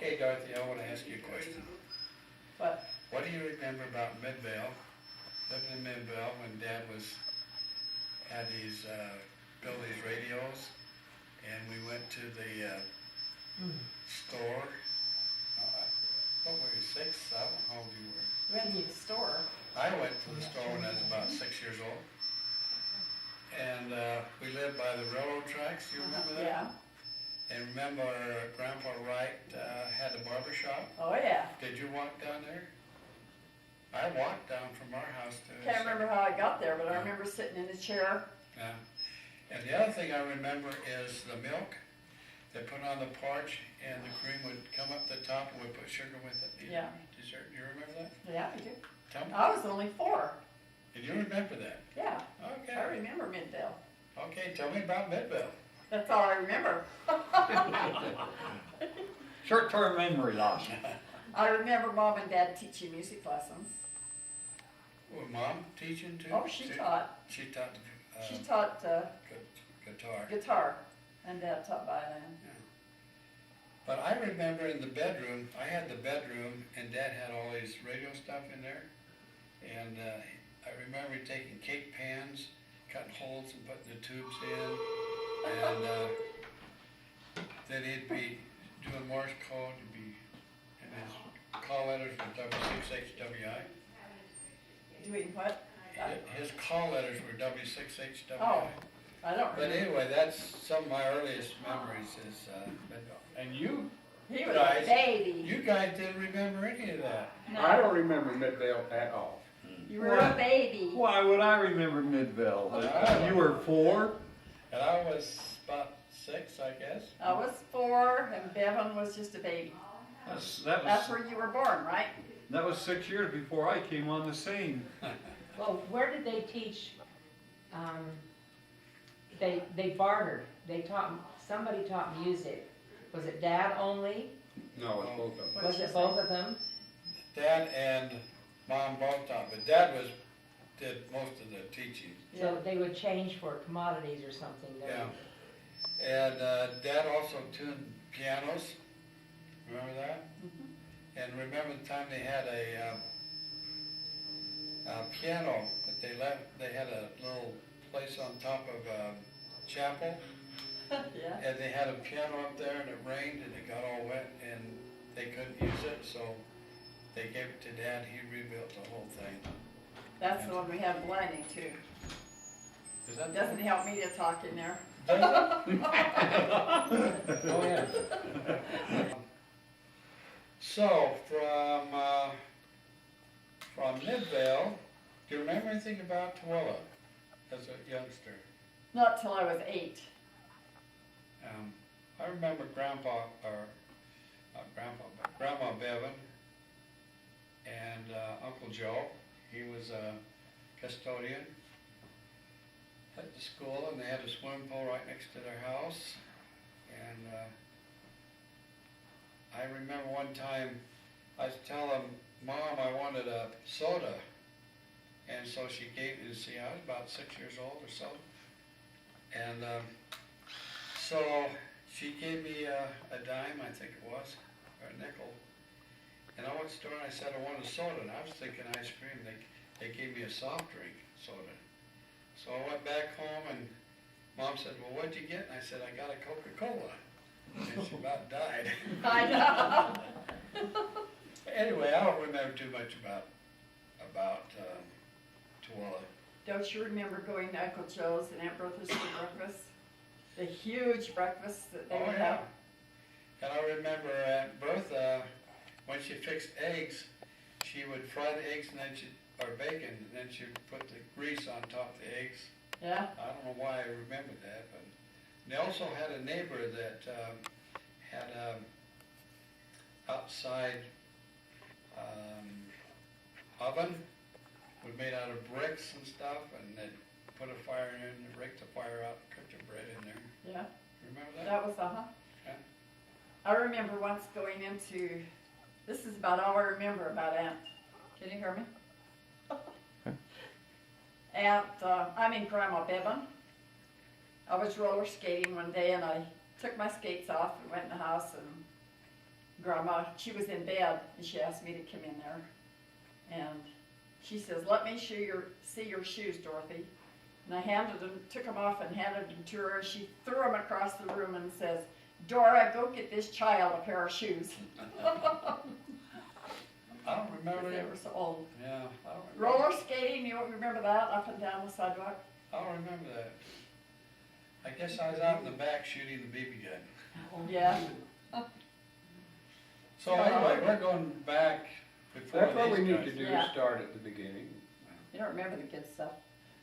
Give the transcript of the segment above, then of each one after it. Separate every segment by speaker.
Speaker 1: Okay, Dorothy, I want to ask you a question.
Speaker 2: What?
Speaker 1: What do you remember about Midvale, living in Midvale when Dad had these, built these radios, and we went to the store? What were you, 6, 7? How old you were?
Speaker 2: We went to the store.
Speaker 1: I went to the store when I was about 6 years old. And we lived by the railroad tracks, you remember that?
Speaker 2: Yeah.
Speaker 1: And remember Grandpa Wright had a barber shop?
Speaker 2: Oh, yeah.
Speaker 1: Did you walk down there? I walked down from our house to his.
Speaker 2: Can't remember how I got there, but I remember sitting in the chair.
Speaker 1: Yeah. And the other thing I remember is the milk they put on the porch, and the cream would come up the top, and we put sugar with it.
Speaker 2: Yeah.
Speaker 1: You remember that?
Speaker 2: Yeah, I do.
Speaker 1: Tell me.
Speaker 2: I was only 4.
Speaker 1: And you remember that?
Speaker 2: Yeah.
Speaker 1: Okay.
Speaker 2: I remember Midvale.
Speaker 1: Okay, tell me about Midvale.
Speaker 2: That's all I remember.
Speaker 3: Short-term memory loss.
Speaker 2: I remember Mom and Dad teaching music lessons.
Speaker 1: Was Mom teaching too?
Speaker 2: Oh, she taught.
Speaker 1: She taught
Speaker 2: She taught
Speaker 1: guitar.
Speaker 2: guitar, and Dad taught violin.
Speaker 1: Yeah. But I remember in the bedroom, I had the bedroom, and Dad had all these radio stuff in there. And I remember taking cake pans, cutting holes and putting the tubes in. And then he'd be doing Morse code, and his call letters were W6HWI.
Speaker 2: Doing what?
Speaker 1: His call letters were W6HWI.
Speaker 2: Oh, I don't
Speaker 1: But
Speaker 2: remember.
Speaker 1: anyway, that's some of my earliest memories is Midvale. And you
Speaker 2: He was
Speaker 1: guys,
Speaker 2: a baby.
Speaker 1: you guys didn't remember any of that.
Speaker 4: I don't remember Midvale at all.
Speaker 2: You were a baby.
Speaker 3: Why would I remember Midville? You were 4?
Speaker 1: And I was about 6, I guess.
Speaker 2: I was 4, and Bevan was just a baby. That's where you were born, right?
Speaker 3: That was 6 years before I came on the scene.
Speaker 5: Well, where did they teach? They bartered. Somebody taught music. Was it Dad only?
Speaker 4: No, it's both of them.
Speaker 5: Was it both of them?
Speaker 1: Dad and Mom both taught, but Dad did most of the teaching.
Speaker 5: So they would change for commodities or something.
Speaker 1: Yeah. And Dad also tuned pianos. Remember that?
Speaker 2: Mhm.
Speaker 1: And remember the time they had a piano that they had a little place on top of a chapel,
Speaker 2: Yeah.
Speaker 1: and they had a piano up there, and it rained, and it got all wet, and they couldn't use it, so they gave it to Dad. He rebuilt the whole thing.
Speaker 2: That's the one we had blinding too.
Speaker 1: Is that
Speaker 2: Doesn't help me to talk in there.
Speaker 1: Oh,
Speaker 3: yeah.
Speaker 1: So from Midvale, do you remember anything about Tooele as a youngster?
Speaker 2: Not till I was 8.
Speaker 1: I remember Grandpa, or not Grandpa, but Grandma Bevan and Uncle Joe. He was a custodian at the school, and they had a swimming pool right next to their house. And I remember one time I was telling Mom I wanted a soda, and so she gave me, see, I was about 6 years old or so, and so she gave me a dime, I think it was, or a nickel, and I went to the store and I said I wanted a soda, and I was thinking ice cream. They gave me a soft drink soda. So I went back home, and Mom said, well, what'd you get? And I said, I got a Coca-Cola. And she about died.
Speaker 2: I know.
Speaker 1: Anyway, I don't remember too much about Tooele.
Speaker 2: Don't you remember going to Uncle Joe's and Aunt Bertha's for breakfast? The huge breakfast that they would have.
Speaker 1: And I remember Aunt Bertha, when she fixed eggs, she would fry the eggs and then or bacon, and then she'd put the grease on top of the eggs.
Speaker 2: Yeah.
Speaker 1: I don't know why I remembered that, but they also had a neighbor that had a outside oven, was made out of bricks and stuff, and they'd put a fire in and rake the fire out and cook the bread in there.
Speaker 2: Yeah.
Speaker 1: Remember that?
Speaker 2: That was
Speaker 1: Yeah.
Speaker 2: I remember once going into, this is about all I remember about Aunt. Can you hear me? Grandma Bevan. I was roller skating one day, and I took my skates off and went in the house, and Grandma, she was in bed, and she asked me to come in there. And she says, let me see your shoes, Dorothy. And I took them off and handed them to her. She threw them across the room and says, Dora, go get this child a pair of shoes.
Speaker 1: I don't remember
Speaker 2: They
Speaker 1: that.
Speaker 2: were so old.
Speaker 1: Yeah, I don't remember.
Speaker 2: Roller skating, you remember that, up and down the sidewalk?
Speaker 1: I don't remember that. I guess I was out in the back shooting the BB gun.
Speaker 2: Yeah.
Speaker 1: So anyway, we're going back before
Speaker 4: That's what we
Speaker 1: these
Speaker 4: need
Speaker 1: guys.
Speaker 4: to do,
Speaker 2: Yeah.
Speaker 4: is start at the beginning.
Speaker 2: You don't remember the good stuff.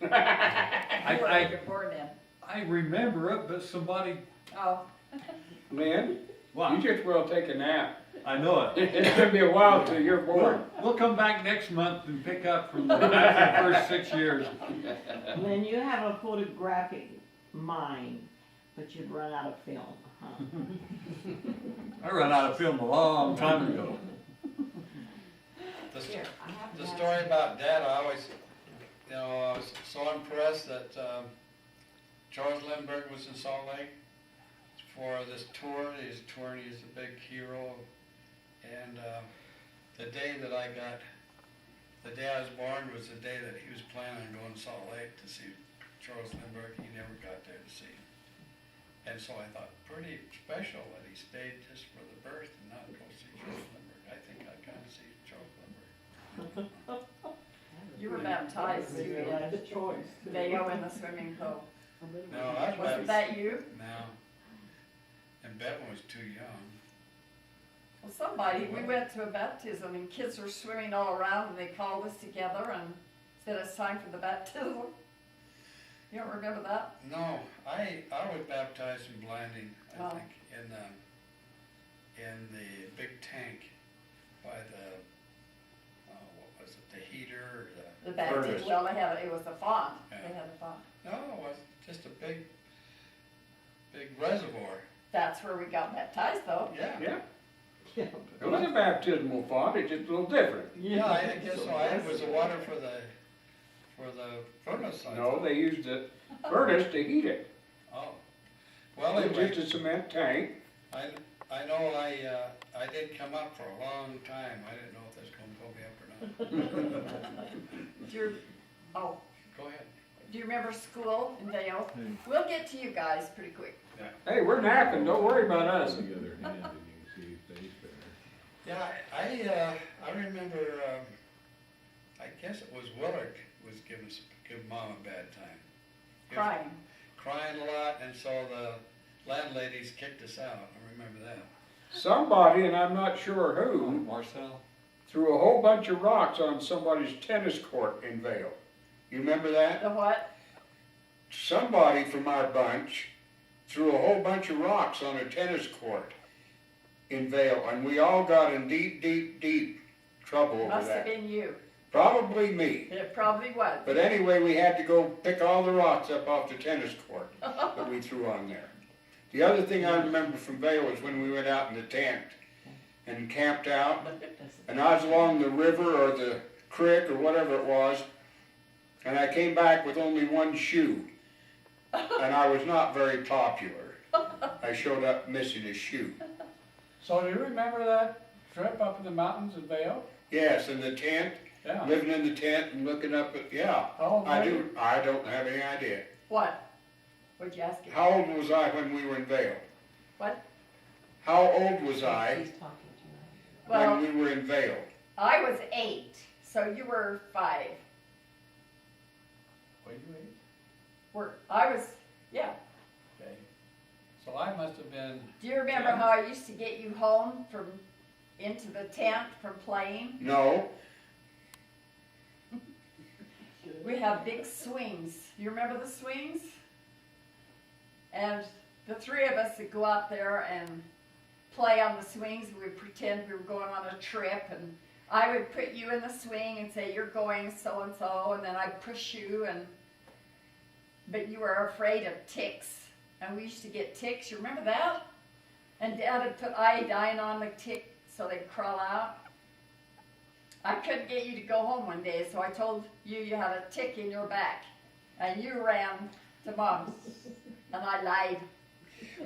Speaker 3: I-
Speaker 2: You were born then.
Speaker 3: I remember it, but somebody,
Speaker 2: Oh,
Speaker 4: Lynn,
Speaker 3: wow,
Speaker 4: you just well take a nap.
Speaker 3: I know it.
Speaker 4: It's gonna be a while till you're bored.
Speaker 3: We'll come back next month and pick up from after the first 6 years.
Speaker 6: Then you have a photographic mind, but you'd run out of film, huh?
Speaker 3: I ran out of film a long time ago.
Speaker 1: The,
Speaker 5: Here, I have
Speaker 1: the
Speaker 5: to have
Speaker 1: story
Speaker 5: some-
Speaker 1: about Dad, I always, I was so impressed that Charles Lindbergh was in Salt Lake for this tour. He's touring, he's a big hero. And the day I was born was the day that he was planning on going to Salt Lake to see Charles Lindbergh. He never got there to see him. And so I thought, pretty special that he stayed just for the birth and not go see Charles Lindbergh. I think I'd kind of see Charles Lindbergh.
Speaker 2: you were baptized too, yeah.
Speaker 6: The choice.
Speaker 2: Vail in the swimming pool.
Speaker 1: No, I was
Speaker 2: Wasn't that you?
Speaker 1: No. And Bevan was too young.
Speaker 2: Well, somebody, we went to a baptism and kids were swimming all around and they called us together and said it's time for the baptism. You don't remember that?
Speaker 1: No, I was baptized in Blanding, I
Speaker 2: Oh.
Speaker 1: think, in the big tank by the, what was it, the heater or
Speaker 2: The baptism,
Speaker 1: furnace?
Speaker 2: well, it was a font.
Speaker 1: Yeah.
Speaker 2: They had a font.
Speaker 1: No, it was just a big reservoir.
Speaker 2: That's where we got baptized though.
Speaker 1: Yeah.
Speaker 4: Yeah, it was a baptismal font, it's just a little different.
Speaker 1: Yeah, I guess so. It was the water for the furnace. I
Speaker 4: No,
Speaker 1: thought.
Speaker 4: they used the furnace to heat it.
Speaker 1: Oh. Well,
Speaker 4: It was
Speaker 1: anyway,
Speaker 4: just a cement tank.
Speaker 1: I know I did come up for a long time. I didn't know if that's gonna pull me up or not.
Speaker 2: Do you, oh,
Speaker 1: Go ahead.
Speaker 2: do you remember school in Vail?
Speaker 3: Hmm.
Speaker 2: We'll get to you guys pretty quick.
Speaker 4: Hey, we're napping, don't worry about us.
Speaker 7: On the other hand, and you can see his face better.
Speaker 1: Yeah, I remember, I guess it was Willard was giving Mom a bad time. He was
Speaker 2: Crying.
Speaker 1: crying a lot, and so the landladies kicked us out. I remember that.
Speaker 4: Somebody, and I'm not sure who,
Speaker 3: Marcel?
Speaker 4: threw a whole bunch of rocks on somebody's tennis court in Vail. You remember that?
Speaker 2: The what?
Speaker 4: Somebody from our bunch threw a whole bunch of rocks on a tennis court in Vail, and we all got in deep trouble over
Speaker 2: Must have
Speaker 4: that.
Speaker 2: been you.
Speaker 4: Probably me.
Speaker 2: It probably was.
Speaker 4: But anyway, we had to go pick all the rocks up off the tennis court that we threw on there. The other thing I remember from Vail was when we went out in the tent and camped out, and I was along the river or the creek or whatever it was, and I came back with only one shoe, and I was not very popular. I showed up missing a shoe.
Speaker 8: So do you remember that trip up in the mountains in Vail?
Speaker 4: Yes, in the tent,
Speaker 8: Yeah.
Speaker 4: living in the tent and looking up at, yeah,
Speaker 8: Oh,
Speaker 4: I
Speaker 8: maybe.
Speaker 4: do. I don't have any idea.
Speaker 2: What? What'd you ask him?
Speaker 4: How old was I when we were in Vail?
Speaker 2: What?
Speaker 4: How old was I
Speaker 5: He's talking to
Speaker 2: Well,
Speaker 4: when we were in Vail?
Speaker 2: I was 8, so you were 5.
Speaker 8: Wait, wait.
Speaker 2: I was, yeah.
Speaker 1: Okay. So I must have been,
Speaker 2: Do you remember how I used to get you home from, into the tent from playing?
Speaker 4: No.
Speaker 2: We have big swings. You remember the swings? And the 3 of us would go out there and play on the swings. We'd pretend we were going on a trip, and I would put you in the swing and say, you're going so-and-so, and then I'd push you, but you were afraid of ticks. And we used to get ticks. You remember that? And Dad would put iodine on the tick so they'd crawl out. I couldn't get you to go home one day, so I told you you had a tick in your back. And you ran to Mom's. And I lied.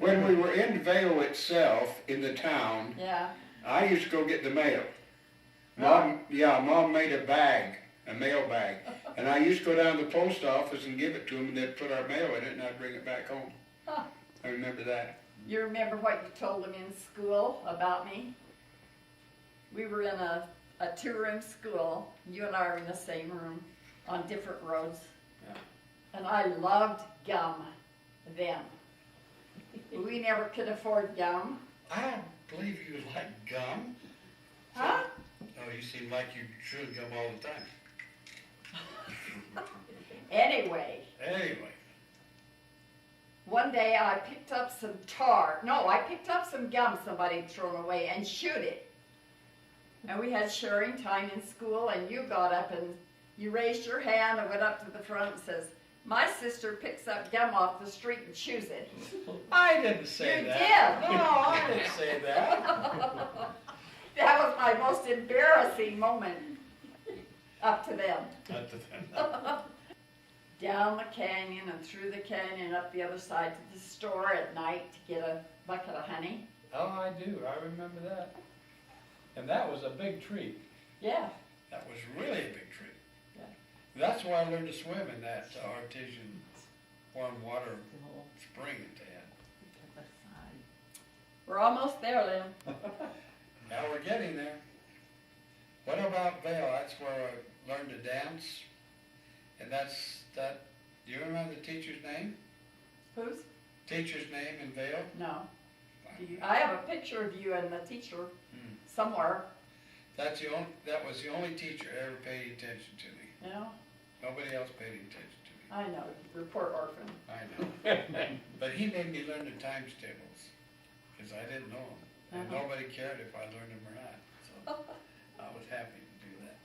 Speaker 4: When we were in Vail itself, in the town,
Speaker 2: Yeah.
Speaker 4: I used to go get the mail. Mom made a mail bag, and I used to go down to the post office and give it to them, and they'd put our mail in it, and I'd bring it back home.
Speaker 2: Huh.
Speaker 4: I remember that.
Speaker 2: You remember what you told them in school about me? We were in a two-room school. You and I were in the same room on different roads.
Speaker 1: Yeah.
Speaker 2: And I loved gum then. We never could afford gum.
Speaker 1: I don't believe you like gum.
Speaker 2: Huh?
Speaker 1: Oh, you seem like you chew gum all the time.
Speaker 2: Anyway, one day I picked up some I picked up some gum somebody had thrown away and chewed it. And we had sharing time in school, and you got up and you raised your hand and went up to the front and says, "My sister picks up gum off the street and chews it."
Speaker 1: I didn't say
Speaker 2: You
Speaker 1: that.
Speaker 2: did.
Speaker 1: No, I didn't say that.
Speaker 2: That was my most embarrassing moment up to then.
Speaker 1: Not to them.
Speaker 2: Down the canyon and through the canyon up the other side to the store at night to get a bucket of honey.
Speaker 8: Oh, I do, I remember that. And that was a big treat.
Speaker 2: Yeah.
Speaker 1: That was really a big treat.
Speaker 2: Yeah.
Speaker 1: That's why I learned to swim in that artesian warm water spring that they had.
Speaker 2: We're almost there, Lynn.
Speaker 1: Now we're getting there. What about Vale? That's where I learned to dance. And do you remember the teacher's name?
Speaker 2: Whose?
Speaker 1: Teacher's name in Vale?
Speaker 2: No. I have a picture of you and the teacher somewhere.
Speaker 1: That was the only teacher ever paid attention to me.
Speaker 2: You know?
Speaker 1: Nobody else paid attention to me.
Speaker 2: I know. Report orphan.
Speaker 1: I know. But he made me learn the times tables, because I didn't know them. And nobody cared if I learned them or not. So I was happy to do that.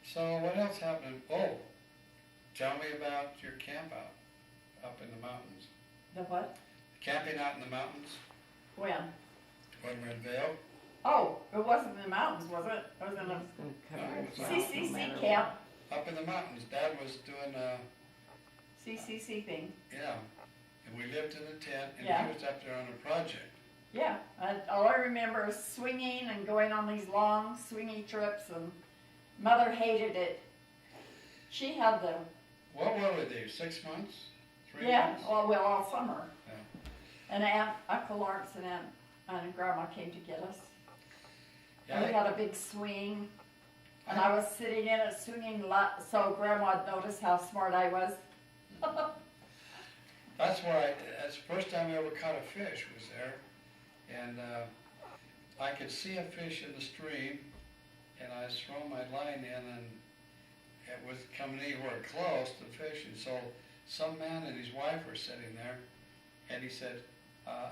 Speaker 1: So what else happened? Oh, tell me about your camp out up in the mountains.
Speaker 2: The what?
Speaker 1: Camping out in the mountains
Speaker 2: When?
Speaker 1: when we're in Vail.
Speaker 2: Oh, it wasn't in the mountains, was it? It was in a CCC camp.
Speaker 1: Up in the mountains. Dad was doing
Speaker 2: CCC thing.
Speaker 1: yeah. And we lived in a tent, and
Speaker 2: Yeah.
Speaker 1: he was up there on a project.
Speaker 2: Yeah, all I remember is swinging and going on these long swingy trips, and Mother hated it. She had the,
Speaker 1: What were they, 6 months? 3
Speaker 2: yeah,
Speaker 1: months?
Speaker 2: all summer.
Speaker 1: Yeah.
Speaker 2: And Uncle Lawrence and Grandma came to get us. And we
Speaker 1: Yeah,
Speaker 2: had a big swing, and I was sitting in it swinging so Grandma'd notice how smart I was.
Speaker 1: that's the first time I ever caught a fish was there. And I could see a fish in the stream, and I was throwing my line in, and it was coming anywhere close to the fish. And so some man and his wife were sitting there, and he said,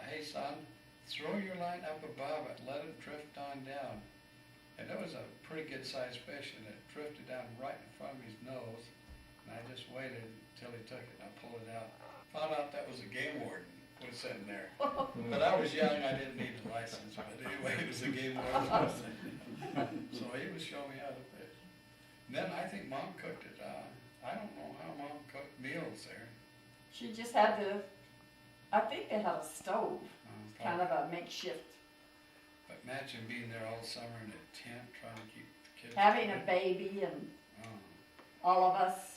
Speaker 1: "Hey son, throw your line up above it, let it drift on down." And it was a pretty good sized fish, and it drifted down right in front of his nose. And I just waited until he took it, and I pulled it out. Found out that was a game warden was sitting there. But I was young, I didn't need a license, but anyway, it was a game warden was sitting there. So he was showing me how to fish. And then I think Mom cooked it. I don't know how Mom cooked meals there.
Speaker 2: She just had I think they had a stove, kind of a makeshift.
Speaker 1: But imagine being there all summer in a tent trying to keep the kids.
Speaker 2: Having a baby and
Speaker 1: Oh.
Speaker 2: all of us.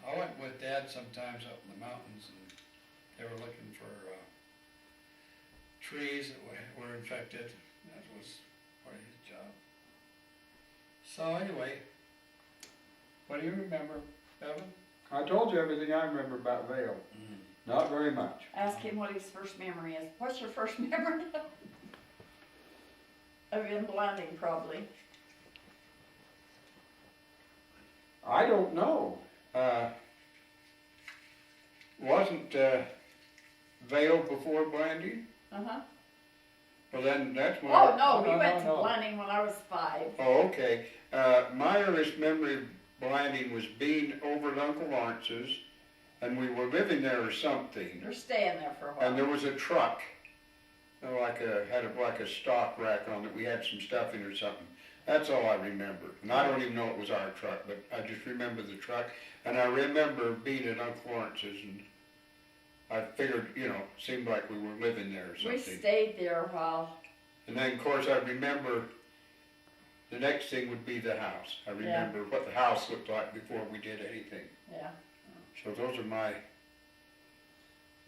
Speaker 1: I went with Dad sometimes up in the mountains, and they were looking for trees that were infected. That was part of his job. So anyway, what do you remember, Evan?
Speaker 4: I told you everything I remember about Vail. Not very much.
Speaker 2: Ask him what his first memory is. What's your first memory? Of him blending, probably.
Speaker 4: I don't know. Wasn't Vail before Blanding?
Speaker 2: Uh-huh.
Speaker 4: Well, then that's when.
Speaker 2: Oh, no, we
Speaker 8: no,
Speaker 2: went to
Speaker 8: no.
Speaker 2: blending when I was 5.
Speaker 4: Oh, okay. My earliest memory of Blanding was being over at Uncle Lawrence's, and we were living there or something,
Speaker 2: You're staying there for a while.
Speaker 4: and there was a truck, like a stock rack on it. We had some stuff in or something. That's all I remember. And I don't even know it was our truck, but I just remember the truck. And I remember being at Uncle Lawrence's, and I figured, seemed like we were living there or
Speaker 2: We
Speaker 4: something.
Speaker 2: stayed there while
Speaker 4: And then, of course, I remember the next thing would be the house. I remember what the house looked like before we did anything.
Speaker 2: Yeah.
Speaker 4: So those are my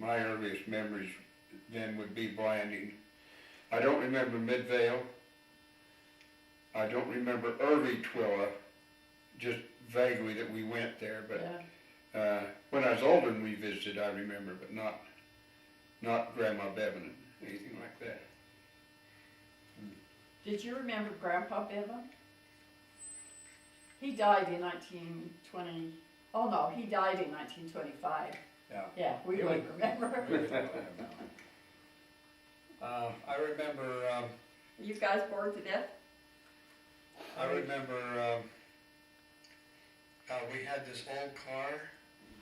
Speaker 4: earliest memories then would be Blanding. I don't remember Midvale. I don't remember early Twilla, just vaguely that we went there, but
Speaker 2: Yeah.
Speaker 4: when I was older and we visited, I remember, but not Grandma Bevan, anything like that.
Speaker 2: Did you remember Grandpa Bevan? He died in 1920. Oh no, he died in 1925.
Speaker 1: Yeah.
Speaker 2: Yeah, we would remember.
Speaker 1: I remember,
Speaker 2: You guys bored to death?
Speaker 1: I remember, we had this old car,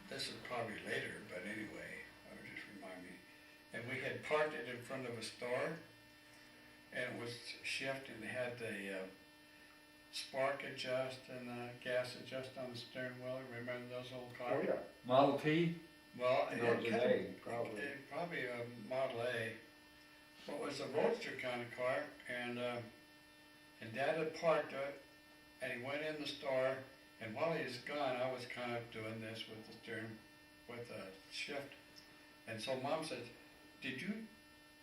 Speaker 1: this is probably later, but anyway, I would just remind me. And we had parked it in front of a store, and it was shift, and it had the spark adjust and the gas adjust on the steering wheel. Remember those old cars?
Speaker 3: Model T?
Speaker 1: Well,
Speaker 7: No, it's an
Speaker 1: could've-
Speaker 7: A, probably.
Speaker 1: Probably a Model A. Well, it was a roadster kind of car, and Dad had parked it, and he went in the store, and while he was gone, I was kind of doing this with the steering, with the shift. And so Mom said, "Did you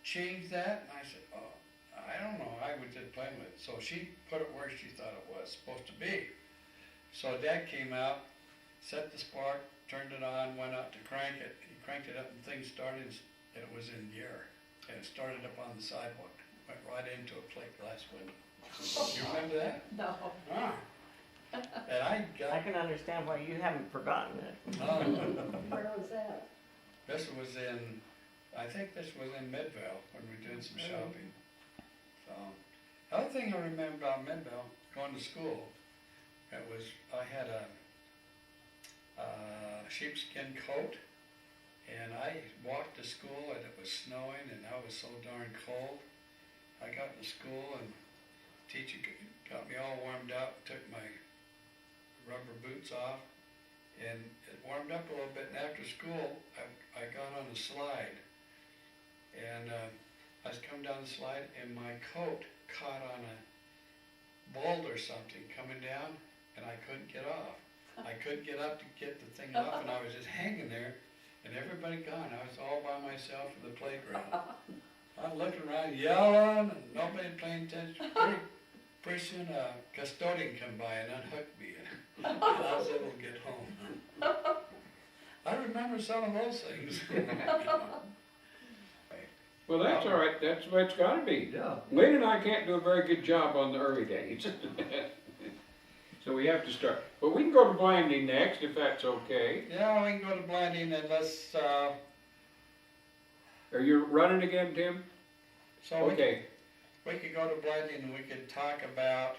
Speaker 1: change that?" And I said, "Oh, I don't know, I was just playing with it." So she put it where she thought it was supposed to be. So Dad came out, set the spark, turned it on, went out to crank it. He cranked it up and things started, and it was in gear. And it started up on the sidewalk, went right into a plate glass window. You remember that?
Speaker 2: No.
Speaker 1: Ah. And I
Speaker 6: I
Speaker 1: got,
Speaker 6: can understand why you haven't forgotten it.
Speaker 2: Where was that?
Speaker 1: this was in, I think this was in Midvale when we did some shopping. So, the other thing I remember about Midvale, going to school, it was, I had a sheepskin coat, and I walked to school and it was snowing and I was so darn cold. I got to school and teacher got me all warmed up, took my rubber boots off, and it warmed up a little bit, and after school, I got on a slide, and I was coming down the slide, and my coat caught on a bolt or something coming down, and I couldn't get off. I couldn't get up to get the thing off, and I was just hanging there, and everybody gone. I was all by myself in the playground. I'm looking around, yelling, and nobody paying attention. Pretty soon a custodian come by and unhooked me, and I was able to get home. I remember some of those things.
Speaker 9: Well, that's all right, that's the way it's gotta be.
Speaker 3: Yeah.
Speaker 9: Lynn and I can't do a very good job on the early days. So we have to start, but we can go to Blanding next, if that's okay.
Speaker 1: Yeah, we can go to Blanding and let's,
Speaker 9: Are you running again, Tim?
Speaker 1: so
Speaker 9: Okay,
Speaker 1: we could go to Blanding and we could talk about,